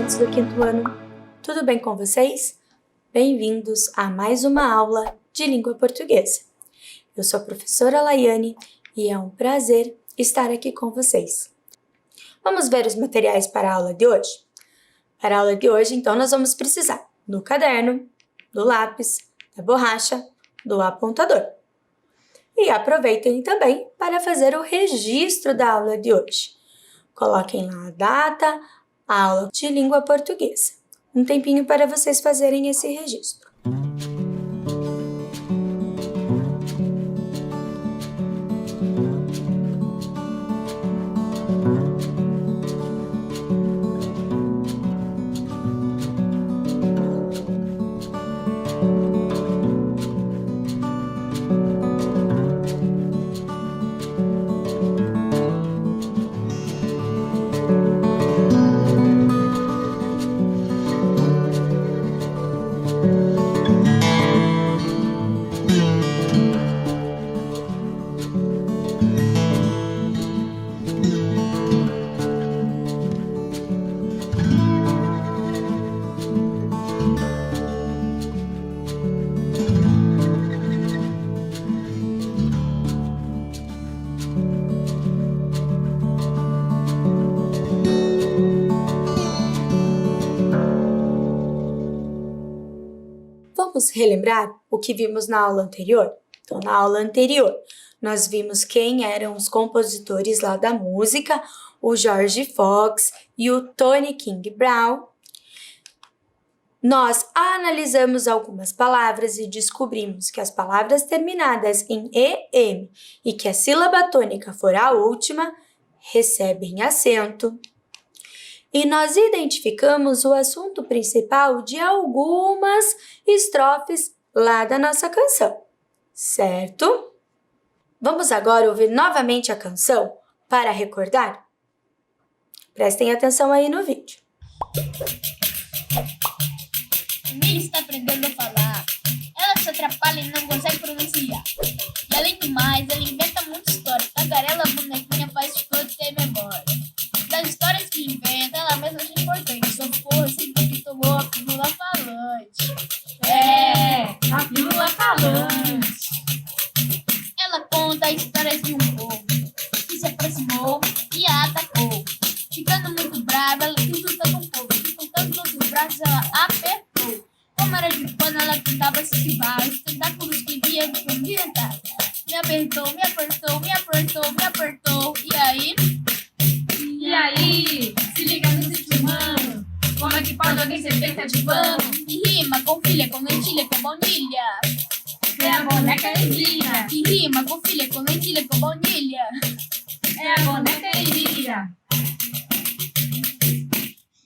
estudantes do quinto ano, tudo bem com vocês? Bem-vindos a mais uma aula de língua portuguesa. Eu sou a professora Laiane e é um prazer estar aqui com vocês. Vamos ver os materiais para a aula de hoje? Para a aula de hoje, então, nós vamos precisar do caderno, do lápis, da borracha, do apontador. E aproveitem também para fazer o registro da aula de hoje. Coloquem lá a data, a aula de língua portuguesa. Um tempinho para vocês fazerem esse registro. Vamos relembrar o que vimos na aula anterior? Então, na aula anterior, nós vimos quem eram os compositores lá da música, o George Fox e o Tony King Brown. Nós analisamos algumas palavras e descobrimos que as palavras terminadas em EM e que a sílaba tônica for a última, recebem acento. E nós identificamos o assunto principal de algumas estrofes lá da nossa canção, certo? Vamos agora ouvir novamente a canção para recordar? Prestem atenção aí no vídeo. Emília está aprendendo a falar. Ela se atrapalha e não consegue pronunciar. E além do mais, ela inventa muita história. Tagarela, a bonequinha faz de tudo ter memória. Das histórias que inventa, ela mesma acha importante. Socorro, sempre que tomou a pílula falante. A pílula falante. Ela conta histórias de um povo que se aproximou e a atacou. Ficando muito brava, ela quis lutar com o povo. E com tantos outros braços, ela apertou. Como era de pano, ela tentava se esquivar. Os tentáculos que via me orientar. Me apertou, me apertou, me apertou, me apertou. E aí? Se liga no sítio humano. Como é que pode alguém ser feita de pano? Que rima com filha, com lentilha, com baunilha. É a boneca Emília. Que rima com filha, com lentilha, com baunilha. É a boneca Emília.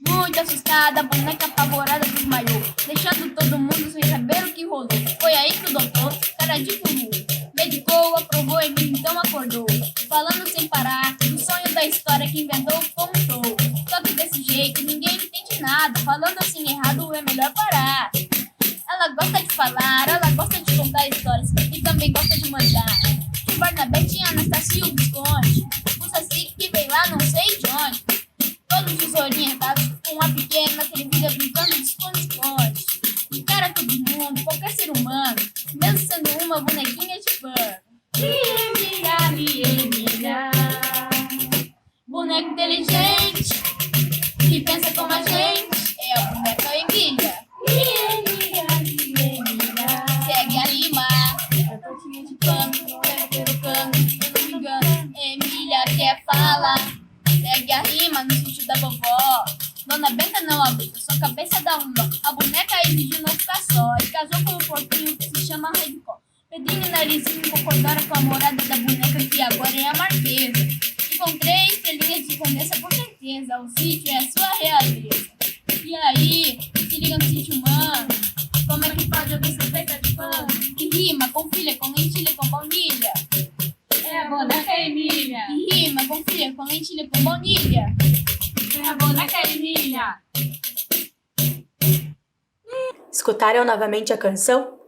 Muito assustada, a boneca apavorada desmaiou, deixando todo mundo sem saber o que rolou. Foi aí que o doutor, cara de furu, medicou, aprovou, Emília então acordou, falando sem parar, o sonho da história que inventou contou. Só que desse jeito ninguém entende nada, falando assim errado é melhor parar. Ela gosta de falar, ela gosta de contar histórias e também gosta de mandar. O Barnabé tinha Anastácio e o Visconde, o Saci que vem lá não sei de onde. Todos os orientados com uma pequena que ele vira brincando de esconde-esconde. Encara todo mundo, qualquer ser humano, mesmo sendo uma bonequinha de pano. Emília, boneca inteligente, que pensa como a gente, é a boneca Emília. Segue a rima, a tortinha de pano, pelo cano, eu não me engano, Emília quer falar. Segue a rima no sítio da vovó. Dona Benta não aguenta, sua cabeça dá um nó. A boneca exigiu não ficar só e casou com um porquinho que se chama Redicó. Pedrinho e Narizinho concordaram com a morada da boneca que agora é a Marquesa. E com 3 estrelinhas de condessa por certeza, o sítio é a sua realeza. E aí, se liga no sítio humano. Como é que pode alguém ser feita de pano? Que rima com filha, com lentilha, com baunilha. É a boneca Emília. Que rima com filha, com lentilha, com baunilha. É a boneca Emília. Escutaram novamente a canção?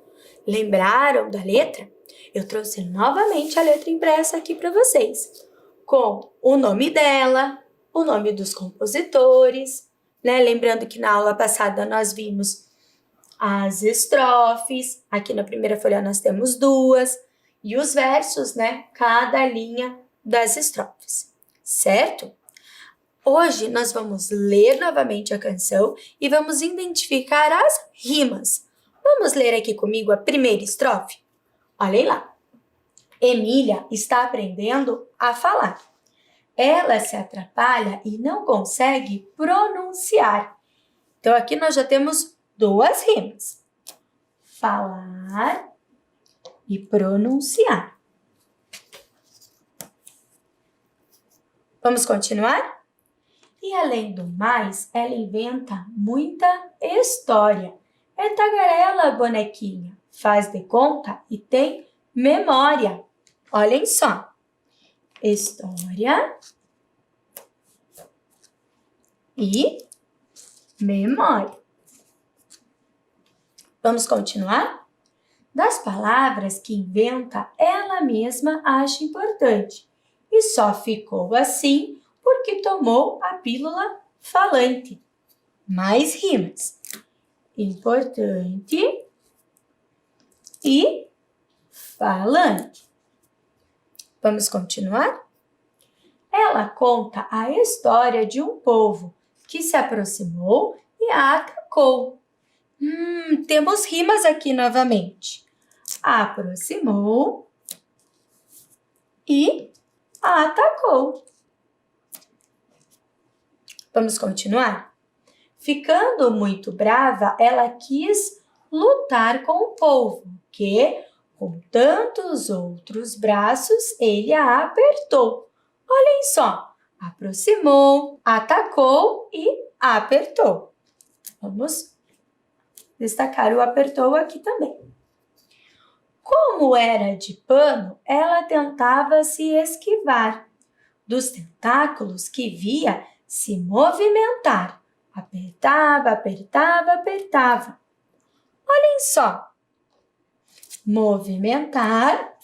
Lembraram da letra? Eu trouxe novamente a letra impressa aqui para vocês, com o nome dela, o nome dos compositores, né? Lembrando que na aula passada nós vimos as estrofes, aqui na primeira folha nós temos 2, e os versos, né? Cada linha das estrofes, certo? Hoje nós vamos ler novamente a canção e vamos identificar as rimas. Vamos ler aqui comigo a primeira estrofe? Olhem lá. Emília está aprendendo a falar. Ela se atrapalha e não consegue pronunciar. Então, aqui nós já temos 2 rimas. Falar e pronunciar. Vamos continuar? E, além do mais, ela inventa muita história. É tagarela, bonequinha. Faz de conta e tem memória. Olhem só. História e memória. Vamos continuar? Das palavras que inventa, ela mesma acha importante. E só ficou assim porque tomou a pílula falante. Mais rimas. Importante e falante. Vamos continuar? Ela conta a história de um povo que se aproximou e a atacou. Temos rimas aqui novamente. Aproximou e atacou. Vamos continuar? Ficando muito brava, ela quis lutar com o povo, que, com tantos outros braços, ele a apertou. Olhem só, aproximou, atacou e apertou. Vamos destacar o apertou aqui também. Como era de pano, ela tentava se esquivar dos tentáculos que via se movimentar. Apertava, apertava, apertava. Olhem só. Movimentar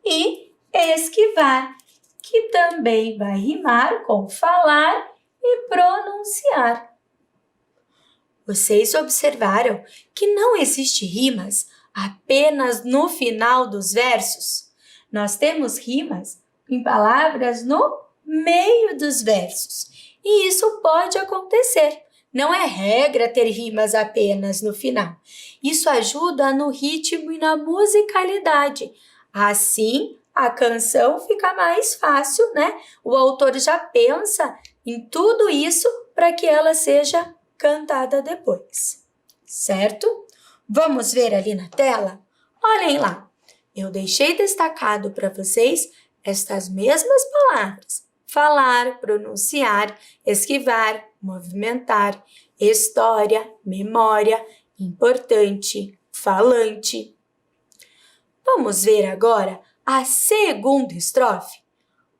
e esquivar, que também vai rimar com falar e pronunciar. Vocês observaram que não existe rimas apenas no final dos versos? Nós temos rimas em palavras no meio dos versos. E isso pode acontecer. Não é regra ter rimas apenas no final. Isso ajuda no ritmo e na musicalidade. Assim, a canção fica mais fácil, né? O autor já pensa em tudo isso para que ela seja cantada depois, certo? Vamos ver ali na tela? Olhem lá, eu deixei destacado para vocês estas mesmas palavras. Falar, pronunciar, esquivar, movimentar, história, memória, importante, falante. Vamos ver agora a segunda estrofe?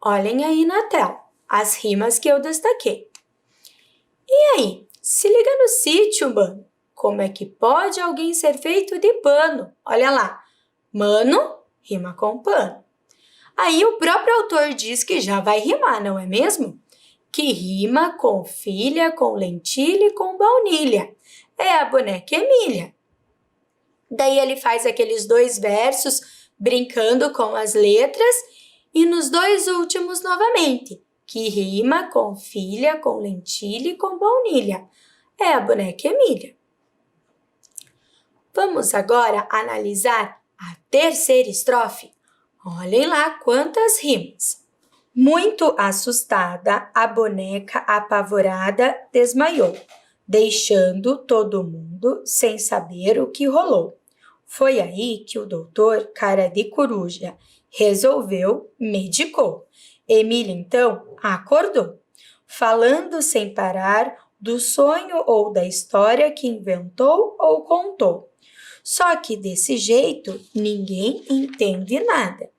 Olhem aí na tela, as rimas que eu destaquei. E aí, se liga no sítio, mano. Como é que pode alguém ser feito de pano? Olha lá, mano rima com pano. Aí o próprio autor diz que já vai rimar, não é mesmo? Que rima com filha, com lentilha e com baunilha. É a boneca Emília. Daí ele faz aqueles 2 versos brincando com as letras e nos 2 últimos novamente, que rima com filha, com lentilha e com baunilha. É a boneca Emília. Vamos agora analisar a terceira estrofe. Olhem lá quantas rimas. Muito assustada, a boneca apavorada desmaiou, deixando todo mundo sem saber o que rolou. Foi aí que o doutor, cara de coruja, resolveu, medicou. Emília, então, acordou, falando sem parar do sonho ou da história que inventou ou contou. Só que desse jeito ninguém entende nada.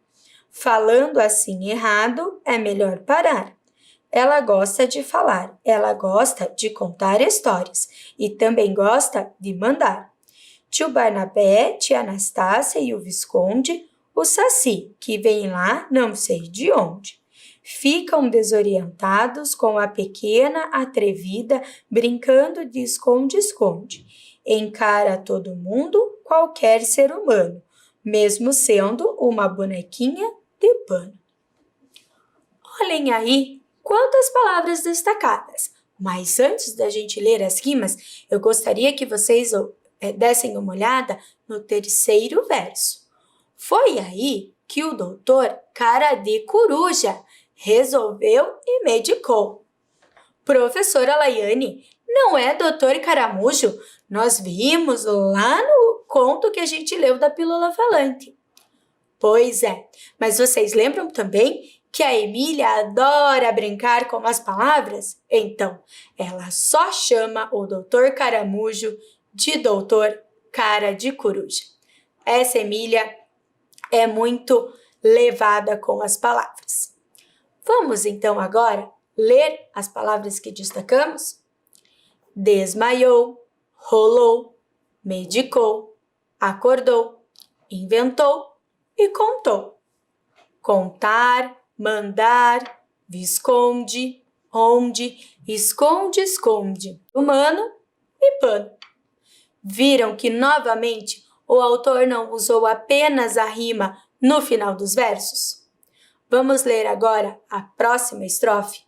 Falando assim errado, é melhor parar. Ela gosta de falar, ela gosta de contar histórias e também gosta de mandar. Tio Barnabé, tia Anastácia e o Visconde, o Saci, que vem lá não sei de onde. ficam desorientados com a pequena atrevida brincando de esconde-esconde. Encara todo mundo, qualquer ser humano, mesmo sendo uma bonequinha de pano. Olhem aí quantas palavras destacadas! Mas antes da gente ler as rimas, eu gostaria que vocês dessem uma olhada no terceiro verso. Foi aí que o doutor Cara de Coruja resolveu e medicou. Professora Laiane, não é doutor Caramujo? Nós vimos lá no conto que a gente leu da Pílula Falante. Pois é, mas vocês lembram também que a Emília adora brincar com as palavras? Então, ela só chama o doutor Caramujo de doutor Cara de Coruja. Essa Emília é muito levada com as palavras. Vamos então agora ler as palavras que destacamos? Desmaiou, rolou, medicou, acordou, inventou e contou. Contar, mandar, visconde, onde, esconde, esconde, humano e pano. Viram que novamente o autor não usou apenas a rima no final dos versos? Vamos ler agora a próxima estrofe?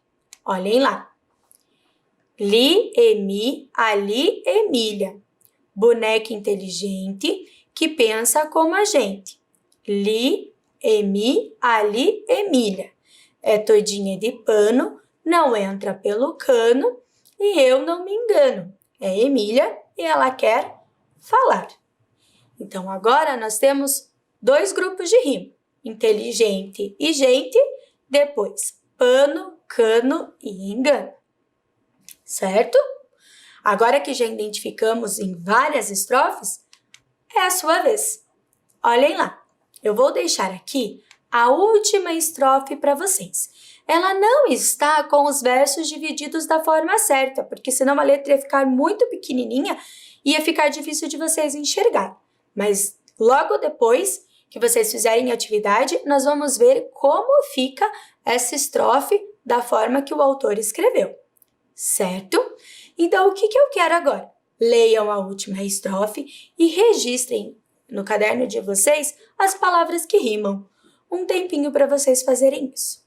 Olhem lá. Li, Emi, ali, Emília. Boneca inteligente que pensa como a gente. Li, Emi, ali, Emília. É todinha de pano, não entra pelo cano e eu não me engano. É Emília e ela quer falar. Então, agora nós temos 2 grupos de rima. Inteligente e gente, depois pano, cano e engano. Certo? Agora que já identificamos em várias estrofes, é a sua vez. Olhem lá, eu vou deixar aqui a última estrofe para vocês. Ela não está com os versos divididos da forma certa, porque senão a letra ia ficar muito pequenininha e ia ficar difícil de vocês enxergarem. Mas logo depois que vocês fizerem a atividade, nós vamos ver como fica essa estrofe da forma que o autor escreveu. Certo? Então, o que eu quero agora? Leiam a última estrofe e registrem no caderno de vocês as palavras que rimam. Um tempinho para vocês fazerem isso.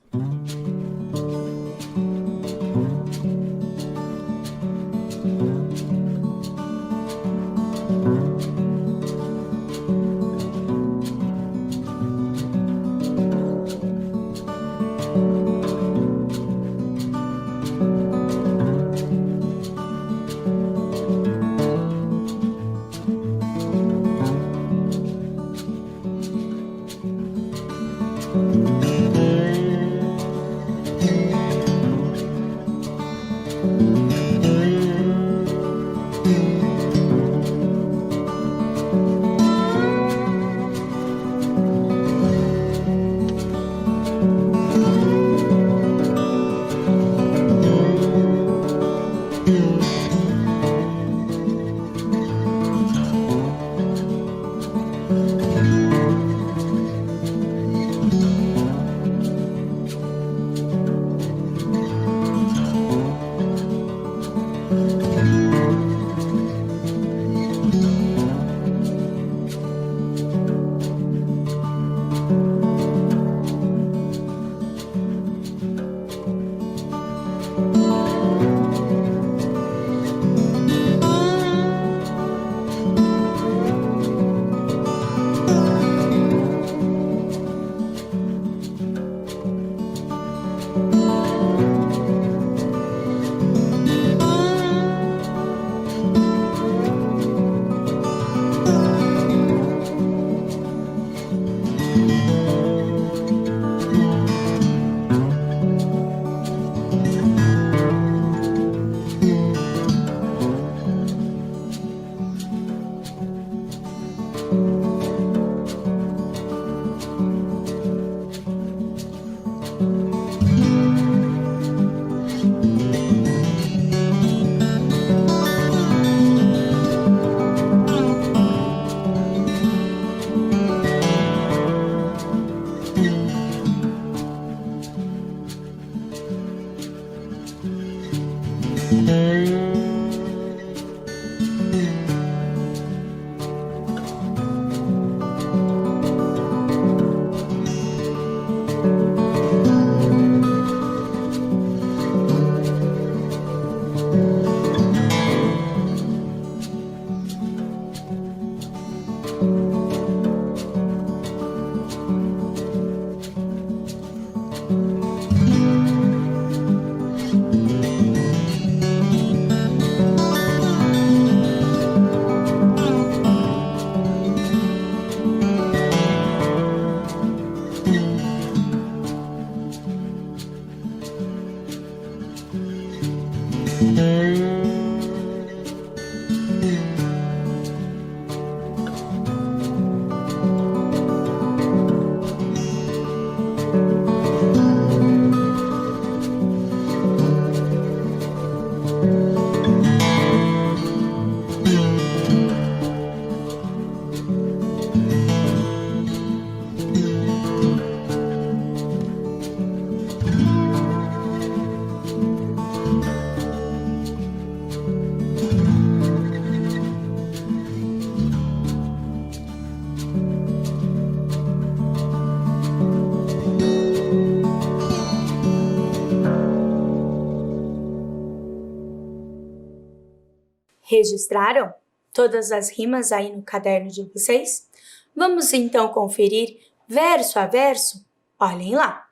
Registraram todas as rimas aí no caderno de vocês? Vamos então conferir verso a verso? Olhem lá.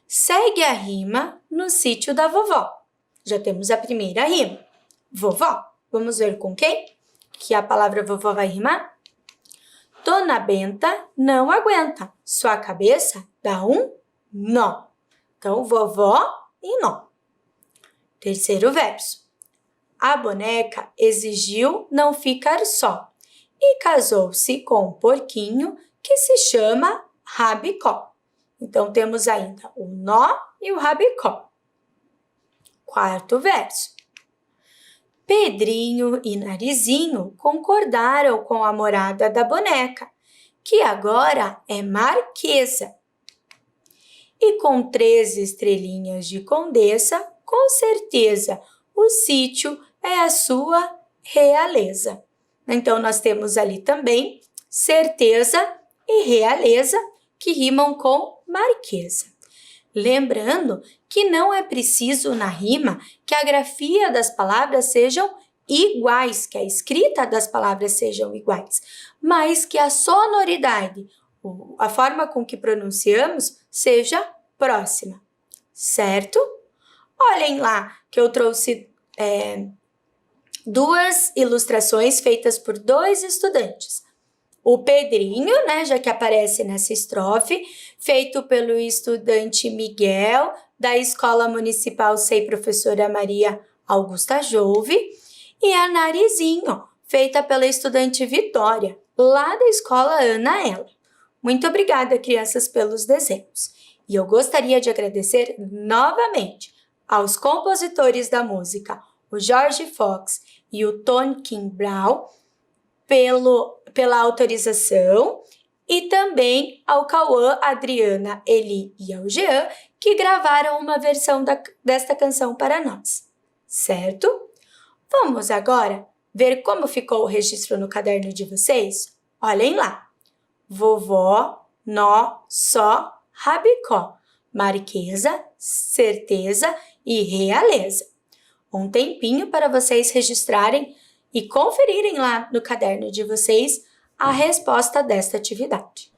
Segue a rima no sítio da vovó. Já temos a primeira rima. Vovó. Vamos ver com quem? Que a palavra vovó vai rimar? Dona Benta não aguenta. Sua cabeça dá um nó. Então, vovó e nó. Terceiro verso. A boneca exigiu não ficar só e casou-se com um porquinho que se chama Rabicó. Então, temos ainda o nó e o rabicó. Quarto verso. Pedrinho e Narizinho concordaram com a morada da boneca, que agora é Marquesa. E com 13 estrelinhas de condessa, com certeza, o sítio é a sua realeza. Então, nós temos ali também certeza e realeza, que rimam com Marquesa. Lembrando que não é preciso na rima que a grafia das palavras sejam iguais, que a escrita das palavras sejam iguais, mas que a sonoridade, a forma com que pronunciamos, seja próxima, certo? Olhem lá que eu trouxe duas ilustrações feitas por 2 estudantes. O Pedrinho, já que aparece nessa estrofe, feito pelo estudante Miguel, da Escola Municipal Sei Professora Maria Augusta Jouve, e a Narizinho, feita pela estudante Vitória, lá da Escola Ana Ela. Muito obrigada, crianças, pelos desenhos. E eu gostaria de agradecer novamente aos compositores da música, o Jorge Fox e o Tony Kim Brown, pela autorização, e também ao Cauã, Adriana, Eli e ao Jean, que gravaram uma versão desta canção para nós, certo? Vamos agora ver como ficou o registro no caderno de vocês? Olhem lá. Vovó, nó, só, rabicó, Marquesa, certeza e realeza. Um tempinho para vocês registrarem e conferirem lá no caderno de vocês a resposta desta atividade.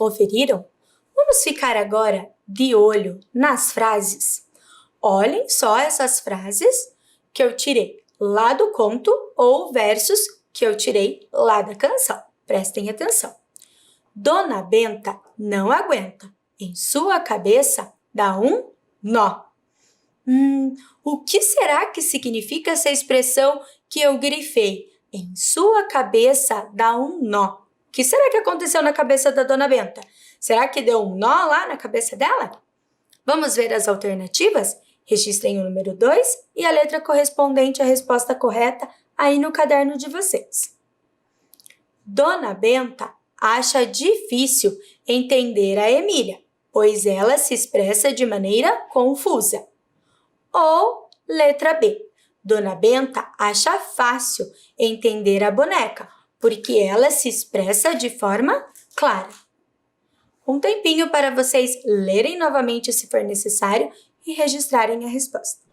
conferiram? Vamos ficar agora de olho nas frases. Olhem só essas frases que eu tirei lá do conto ou versos que eu tirei lá da canção. Prestem atenção. Dona Benta não aguenta. Em sua cabeça dá um nó. O que será que significa essa expressão que eu grifei? Em sua cabeça dá um nó. O que será que aconteceu na cabeça da Dona Benta? Será que deu um nó lá na cabeça dela? Vamos ver as alternativas? Registrem o número 2 e a letra correspondente à resposta correta aí no caderno de vocês. Dona Benta acha difícil entender a Emília, pois ela se expressa de maneira confusa. Ou letra B. Dona Benta acha fácil entender a boneca, porque ela se expressa de forma clara. Um tempinho para vocês lerem novamente se for necessário e registrarem a resposta.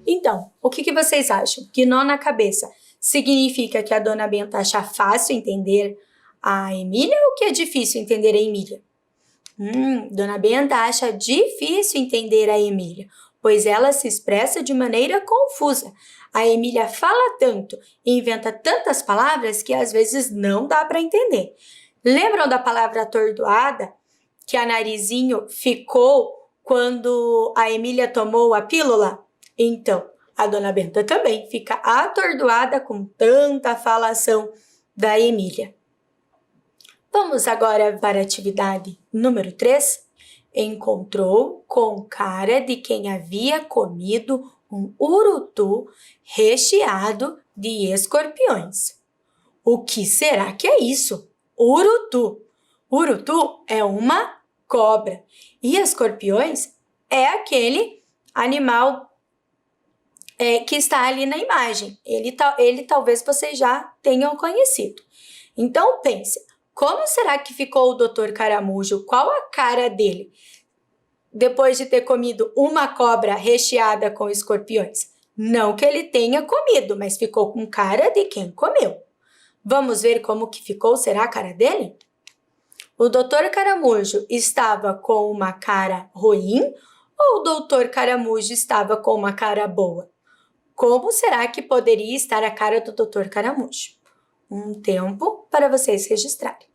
Então, o que vocês acham? Que nó na cabeça significa que a Dona Benta acha fácil entender a Emília ou que é difícil entender a Emília? Dona Benta acha difícil entender a Emília, pois ela se expressa de maneira confusa. A Emília fala tanto e inventa tantas palavras que às vezes não dá para entender. Lembram da palavra atordoada, que a Narizinho ficou quando a Emília tomou a pílula? Então, a Dona Benta também fica atordoada com tanta falação da Emília. Vamos agora para a atividade número 3. Encontrou com cara de quem havia comido um urutu recheado de escorpiões. O que será que é isso? Urutu. Urutu é uma cobra e escorpiões é aquele animal que está ali na imagem. Ele talvez vocês já tenham conhecido. Então pense, como será que ficou o Dr. Caramujo? Qual a cara dele depois de ter comido uma cobra recheada com escorpiões? Não que ele tenha comido, mas ficou com cara de quem comeu. Vamos ver como que ficou, será a cara dele? O Dr. Caramujo estava com uma cara ruim ou o Dr. Caramujo estava com uma cara boa? Como será que poderia estar a cara do Dr. Caramujo? Um tempo para vocês registrarem.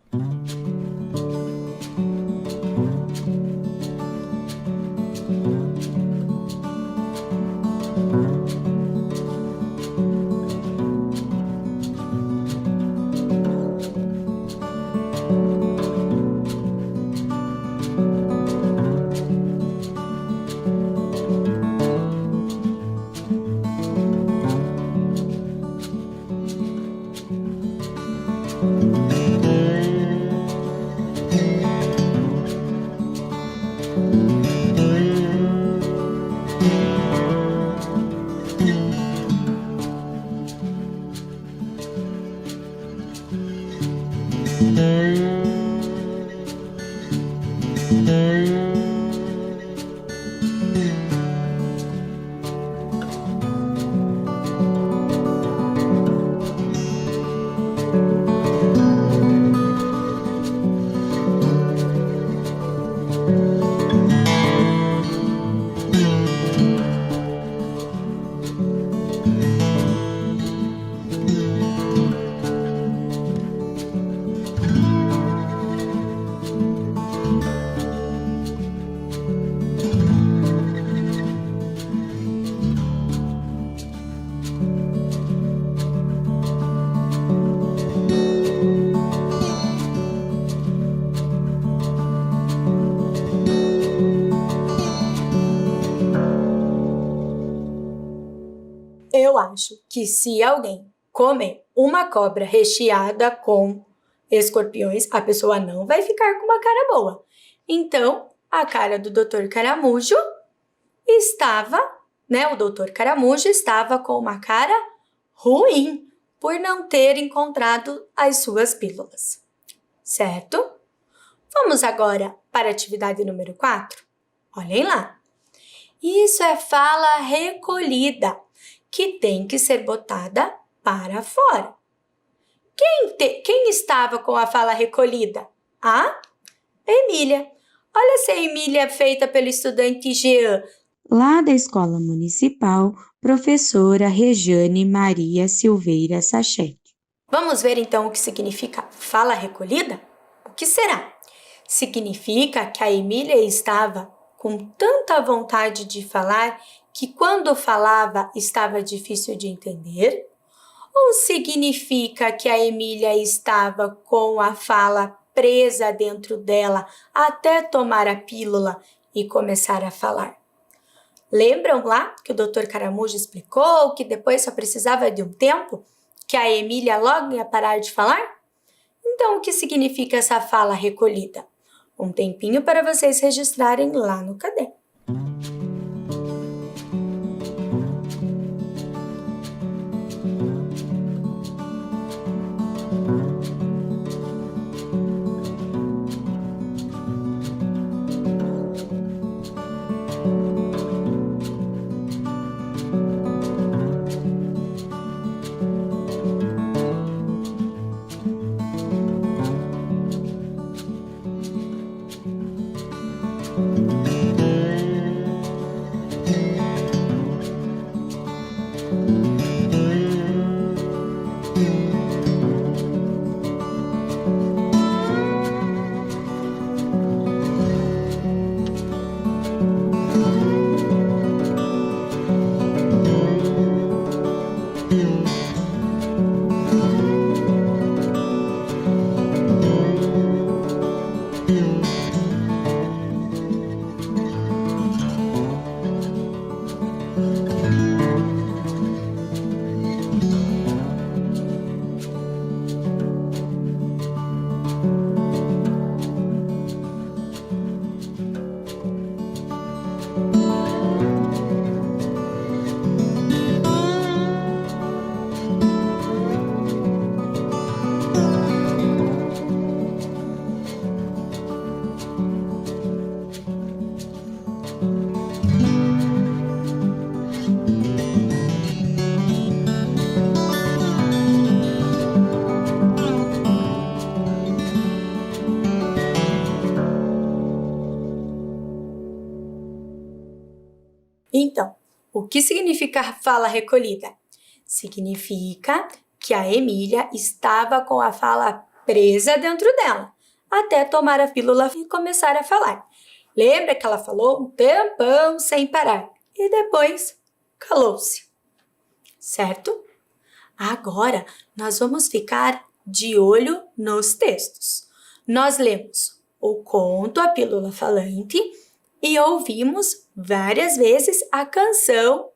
Eu acho que se alguém comer uma cobra recheada com escorpiões, a pessoa não vai ficar com uma cara boa. Então, a cara do Dr. Caramujo estava, o Dr. Caramujo estava com uma cara ruim por não ter encontrado as suas pílulas. Certo? Vamos agora para a atividade número 4? Olhem lá. Isso é fala recolhida, que tem que ser botada para fora. Quem estava com a fala recolhida? A Emília. Olha se a Emília é feita pelo estudante Jean. Lá da Escola Municipal, professora Rejane Maria Silveira Sachete. Vamos ver então o que significa fala recolhida? O que será? Significa que a Emília estava com tanta vontade de falar que quando falava estava difícil de entender? Ou significa que a Emília estava com a fala presa dentro dela até tomar a pílula e começar a falar? Lembram lá que o Dr. Caramujo explicou que depois só precisava de um tempo? Que a Emília logo ia parar de falar? Então, o que significa essa fala recolhida? Um tempinho para vocês registrarem lá no caderno. Então, o que significa fala recolhida? Significa que a Emília estava com a fala presa dentro dela, até tomar a pílula e começar a falar. Lembra que ela falou um tempão sem parar e depois calou-se, certo? Agora, nós vamos ficar de olho nos textos. Nós lemos o conto A Pílula Falante e ouvimos várias vezes a canção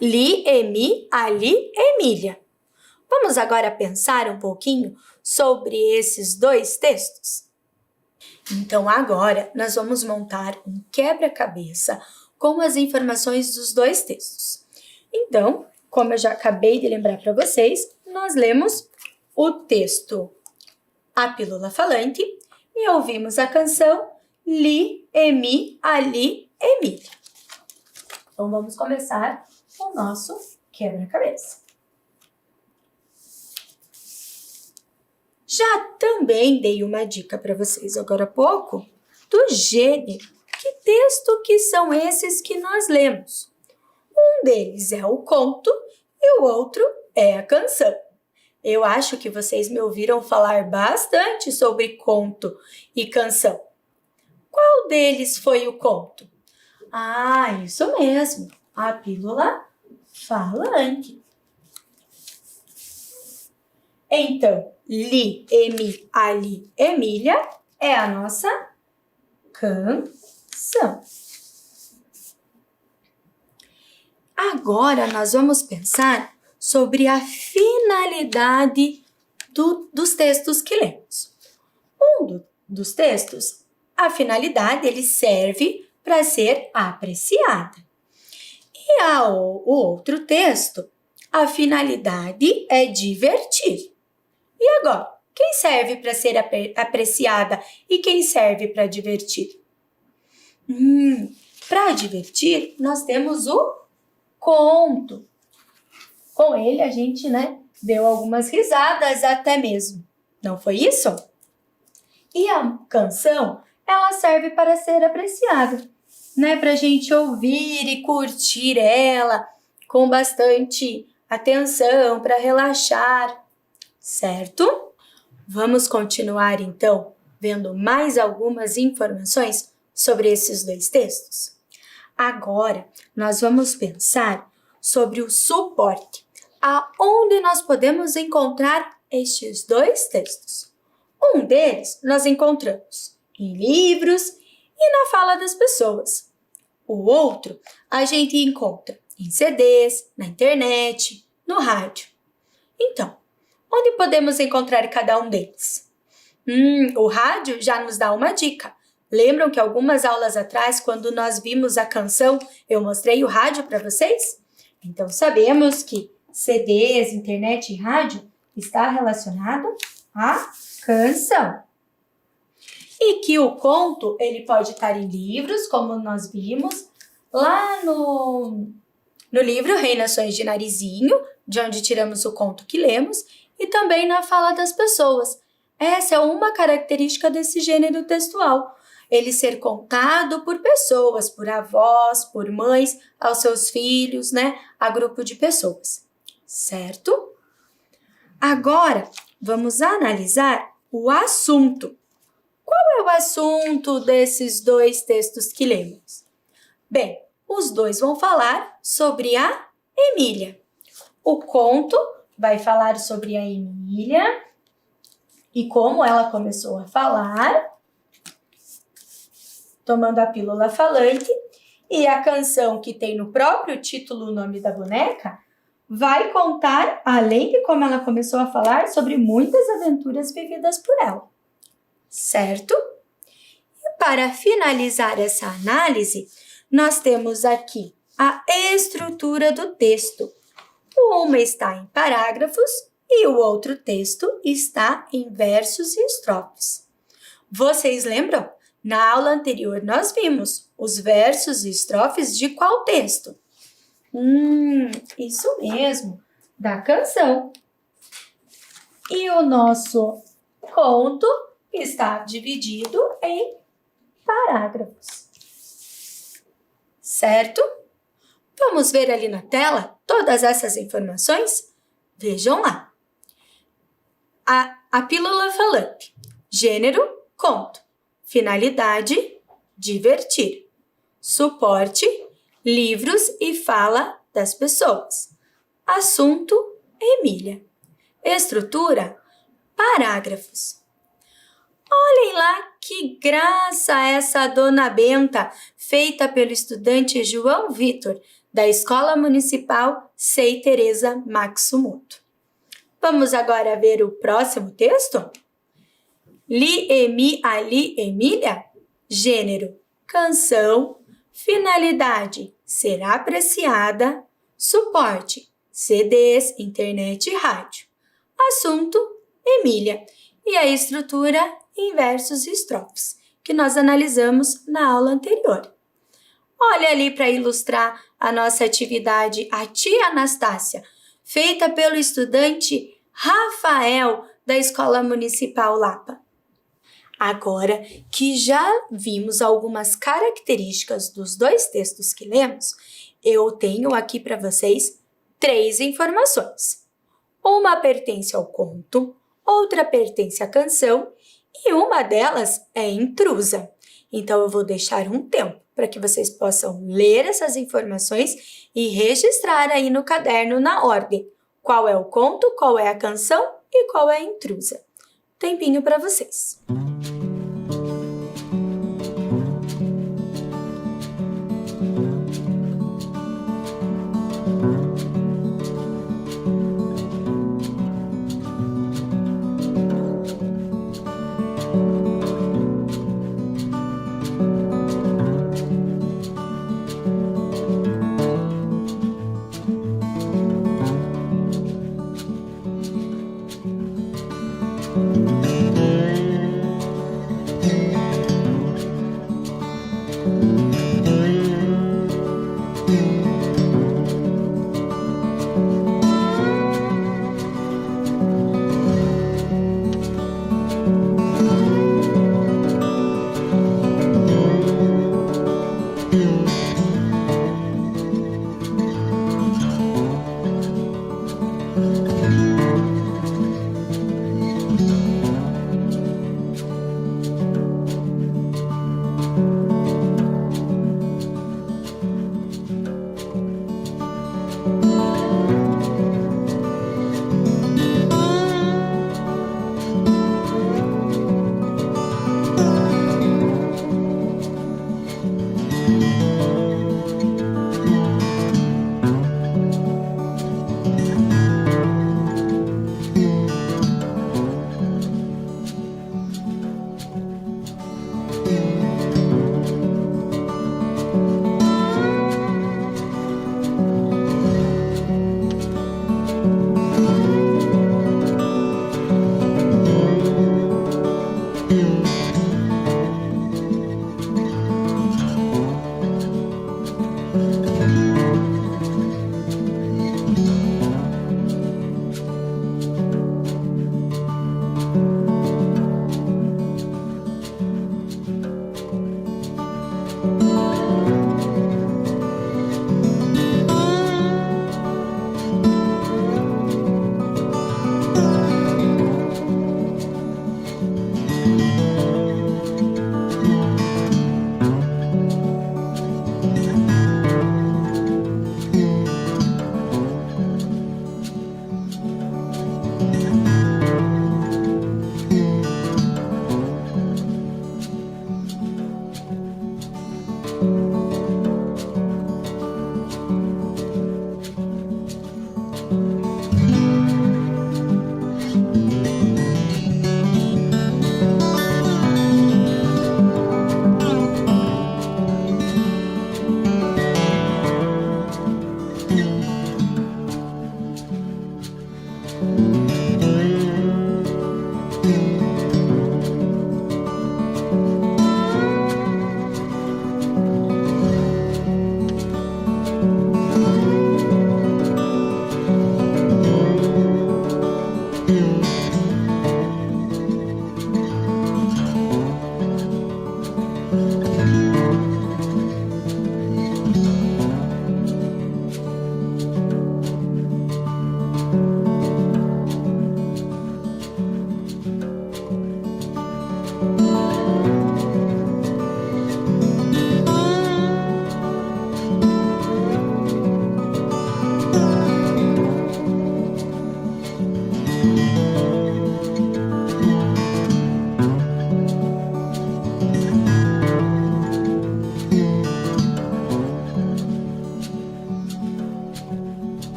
Li, Emi, Ali, Emília. Vamos agora pensar um pouquinho sobre esses dois textos? Então, agora, nós vamos montar um quebra-cabeça com as informações dos dois textos. Então, como eu já acabei de lembrar para vocês, nós lemos o texto A Pílula Falante e ouvimos a canção Li, Emi, Ali, Emília. Então, vamos começar o nosso quebra-cabeça. Já também dei uma dica para vocês agora há pouco do gênero. Que texto que são esses que nós lemos? Um deles é o conto e o outro é a canção. Eu acho que vocês me ouviram falar bastante sobre conto e canção. Qual deles foi o conto? Ah, isso mesmo, A Pílula Falante. Então, Li, Emi, Ali, Emília é a nossa canção. Agora nós vamos pensar sobre a finalidade dos textos que lemos. Dos textos, a finalidade ele serve para ser apreciada. E o outro texto, a finalidade é divertir. E agora, quem serve para ser apreciada e quem serve para divertir? Para divertir, nós temos o conto. Com ele a gente, deu algumas risadas até mesmo. Não foi isso? E a canção, ela serve para ser apreciada, para a gente ouvir e curtir ela com bastante atenção, para relaxar, certo? Vamos continuar, então, vendo mais algumas informações sobre esses dois textos? Agora, nós vamos pensar sobre o suporte, aonde nós podemos encontrar estes dois textos. Um deles nós encontramos em livros e na fala das pessoas. O outro a gente encontra em CDs, na internet, no rádio. Então, onde podemos encontrar cada um deles? O rádio já nos dá uma dica. Lembram que algumas aulas atrás, quando nós vimos a canção, eu mostrei o rádio para vocês? Então, sabemos que CDs, internet e rádio está relacionado à canção. E que o conto, ele pode estar em livros, como nós vimos, lá no livro Rei Nações de Narizinho, de onde tiramos o conto que lemos, e também na fala das pessoas. Essa é uma característica desse gênero textual. Ele ser contado por pessoas, por avós, por mães, aos seus filhos, a grupo de pessoas. Certo? Agora, vamos analisar o assunto. Qual é o assunto desses dois textos que lemos? Bem, os dois vão falar sobre a Emília. O conto vai falar sobre a Emília e como ela começou a falar, tomando a pílula falante, e a canção que tem no próprio título o nome da boneca, vai contar, além de como ela começou a falar, sobre muitas aventuras vividas por ela. Certo? E para finalizar essa análise, nós temos aqui a estrutura do texto. Uma está em parágrafos e o outro texto está em versos e estrofes. Vocês lembram? Na aula anterior nós vimos os versos e estrofes de qual texto? Isso mesmo, da canção. E o nosso conto está dividido em parágrafos. Certo? Vamos ver ali na tela todas essas informações? Vejam lá. A pílula falante. Gênero, conto. Finalidade, divertir. Suporte, livros e fala das pessoas. Assunto, Emília. Estrutura, parágrafos. Olhem lá que graça essa Dona Benta, feita pelo estudante João Vitor, da Escola Municipal Sei Teresa Matsumoto. Vamos agora ver o próximo texto? Li, Emi, Ali, Emília. Gênero, canção. Finalidade, ser apreciada. Suporte, CDs, internet e rádio. Assunto, Emília. E a estrutura em versos e estrofes, que nós analisamos na aula anterior. Olha ali para ilustrar a nossa atividade, a tia Anastácia, feita pelo estudante Rafael, da Escola Municipal Lapa. Agora que já vimos algumas características dos dois textos que lemos, eu tenho aqui para vocês 3 informações. Uma pertence ao conto, outra pertence à canção e uma delas é intrusa. Então, eu vou deixar um tempo para que vocês possam ler essas informações e registrar aí no caderno na ordem. Qual é o conto, qual é a canção e qual é a intrusa. Tempinho para vocês.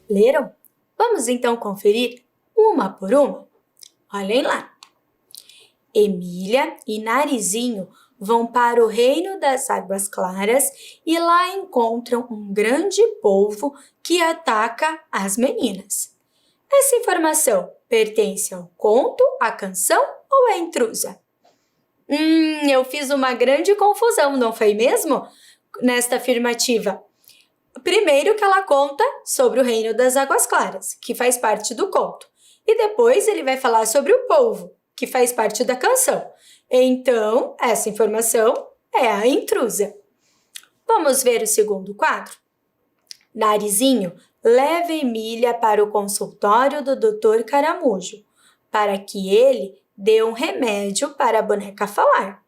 Leram? Vamos então conferir uma por uma? Olhem lá. Emília e Narizinho vão para o reino das águas claras e lá encontram um grande polvo que ataca as meninas. Essa informação pertence ao conto, à canção ou é intrusa? Eu fiz uma grande confusão, não foi mesmo? Nesta afirmativa. Primeiro que ela conta sobre o reino das águas claras, que faz parte do conto. E depois ele vai falar sobre o polvo, que faz parte da canção. Então, essa informação é a intrusa. Vamos ver o segundo quadro? Narizinho leva Emília para o consultório do Dr. Caramujo, para que ele dê um remédio para a boneca falar.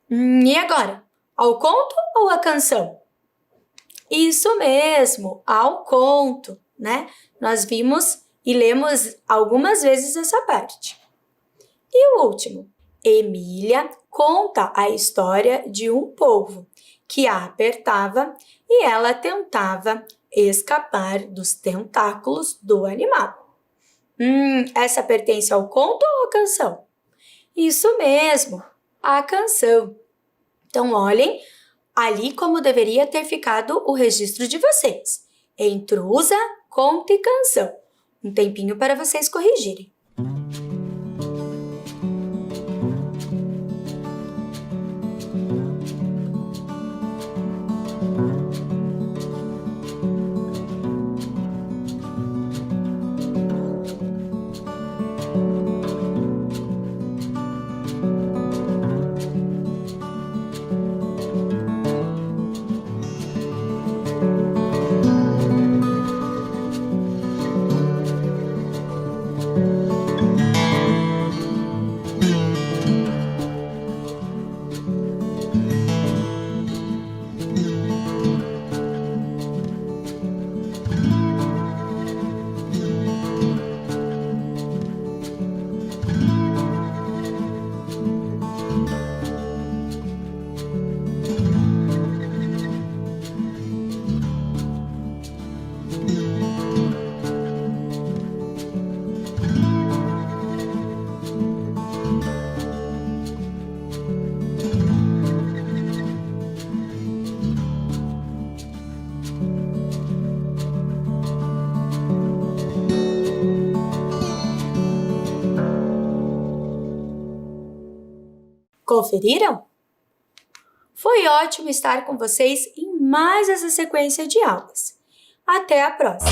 E agora? Ao conto ou à canção? Isso mesmo, ao conto, né? Nós vimos e lemos algumas vezes essa parte. E o último? Emília conta a história de um polvo que a apertava e ela tentava escapar dos tentáculos do animal. Essa pertence ao conto ou à canção? Isso mesmo, à canção. Então, olhem ali como deveria ter ficado o registro de vocês. Intrusa, conto e canção. Um tempinho para vocês corrigirem. Conferiram? Foi ótimo estar com vocês em mais essa sequência de aulas. Até a próxima!